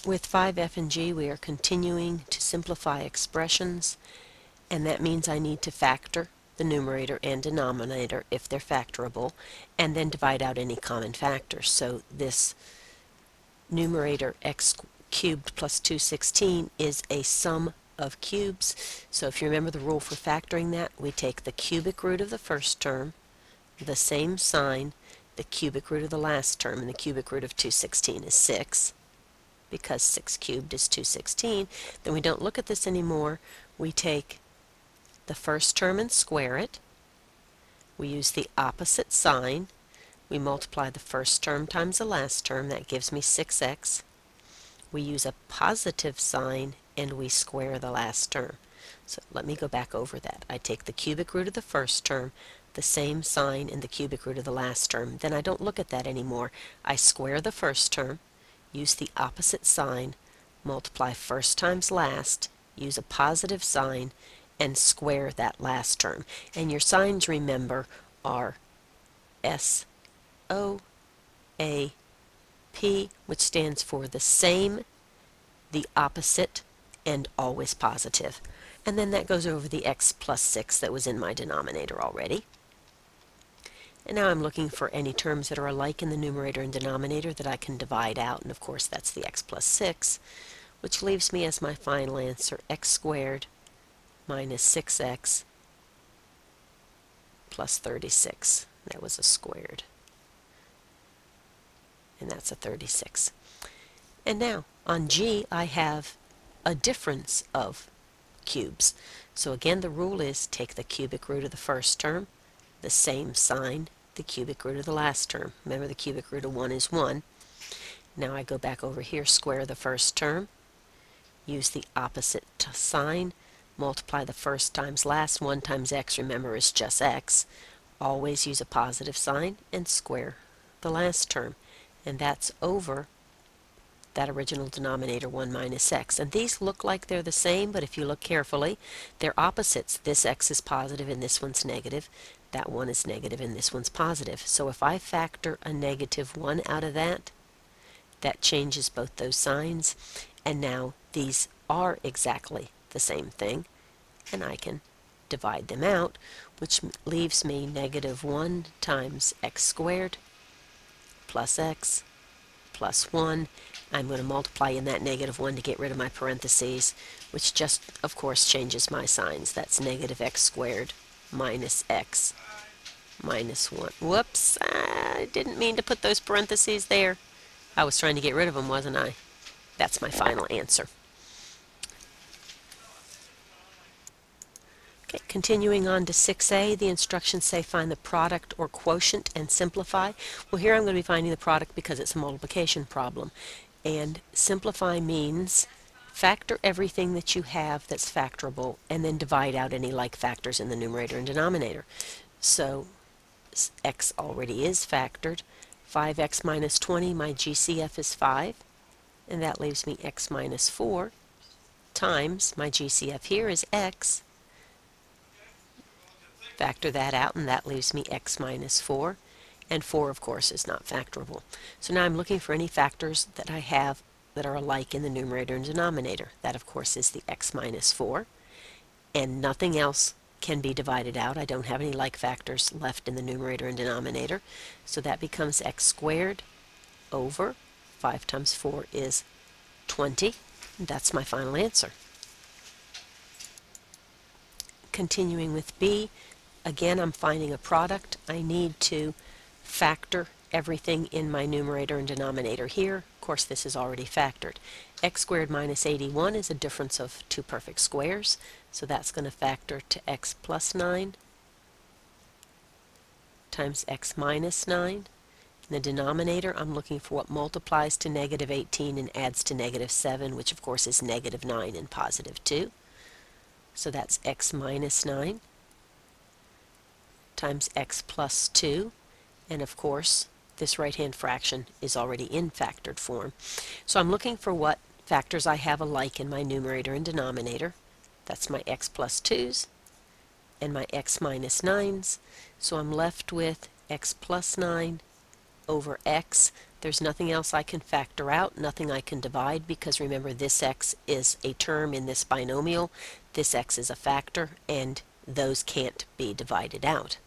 With 5f and g, we are continuing to simplify expressions, and that means I need to factor the numerator and denominator if they're factorable, and then divide out any common factors. So this numerator x cubed plus 216 is a sum of cubes. So if you remember the rule for factoring that, we take the cubic root of the first term, the same sign, the cubic root of the last term, and the cubic root of 216 is 6. Because 6 cubed is 216, then we don't look at this anymore. We take the first term and square it. We use the opposite sign. We multiply the first term times the last term. That gives me 6x. We use a positive sign and we square the last term. So let me go back over that. I take the cubic root of the first term, the same sign, and the cubic root of the last term. Then I don't look at that anymore. I square the first term, use the opposite sign, multiply first times last, use a positive sign, and square that last term. And your signs, remember, are SOAP, which stands for the same, the opposite, and always positive. And then that goes over the x plus 6 that was in my denominator already. And now I'm looking for any terms that are alike in the numerator and denominator that I can divide out, and of course that's the x plus 6, which leaves me as my final answer x squared minus 6x plus 36. That was a squared. And that's a 36. And now on G I have a difference of cubes. So again the rule is take the cubic root of the first term, the same sign, the cubic root of the last term. Remember the cubic root of 1 is 1. Now I go back over here, square the first term, use the opposite sign, multiply the first times last. 1 times x, remember, is just x. Always use a positive sign and square the last term. And that's over that original denominator 1 minus x. And these look like they're the same, but if you look carefully, they're opposites. This x is positive and this one's negative. That one is negative and this one's positive. So if I factor a negative 1 out of that, that changes both those signs. And now these are exactly the same thing. And I can divide them out, which leaves me negative 1 times x squared plus x plus 1. I'm going to multiply in that negative 1 to get rid of my parentheses, which just, of course, changes my signs. That's negative x squared minus x minus 1. Whoops, I didn't mean to put those parentheses there. I was trying to get rid of them, wasn't I? That's my final answer. Okay, continuing on to 6a, the instructions say find the product or quotient and simplify. Well, here I'm going to be finding the product because it's a multiplication problem. And simplify means factor everything that you have that's factorable and then divide out any like factors in the numerator and denominator. So x already is factored. 5x minus 20, my GCF is 5. And that leaves me x minus 4 times, my GCF here is x. Factor that out, and that leaves me x minus 4. And 4, of course, is not factorable. So now I'm looking for any factors that I have that are alike in the numerator and denominator. That, of course, is the x minus 4. And nothing else can be divided out. I don't have any like factors left in the numerator and denominator. So that becomes x squared over 5 times 4 is 20. And that's my final answer. Continuing with B, again, I'm finding a product. I need to factor everything in my numerator and denominator here. Of course, this is already factored. X squared minus 81 is a difference of two perfect squares, so that's going to factor to x plus 9 times x minus 9. In the denominator, I'm looking for what multiplies to negative 18 and adds to negative 7, which of course is negative 9 and positive 2. So that's x minus 9 times x plus 2. And of course, this right-hand fraction is already in factored form. So I'm looking for what factors I have alike in my numerator and denominator. That's my x plus 2's and my x minus 9's. So I'm left with x plus 9 over x. There's nothing else I can factor out, nothing I can divide, because remember, this x is a term in this binomial, this x is a factor, and those can't be divided out.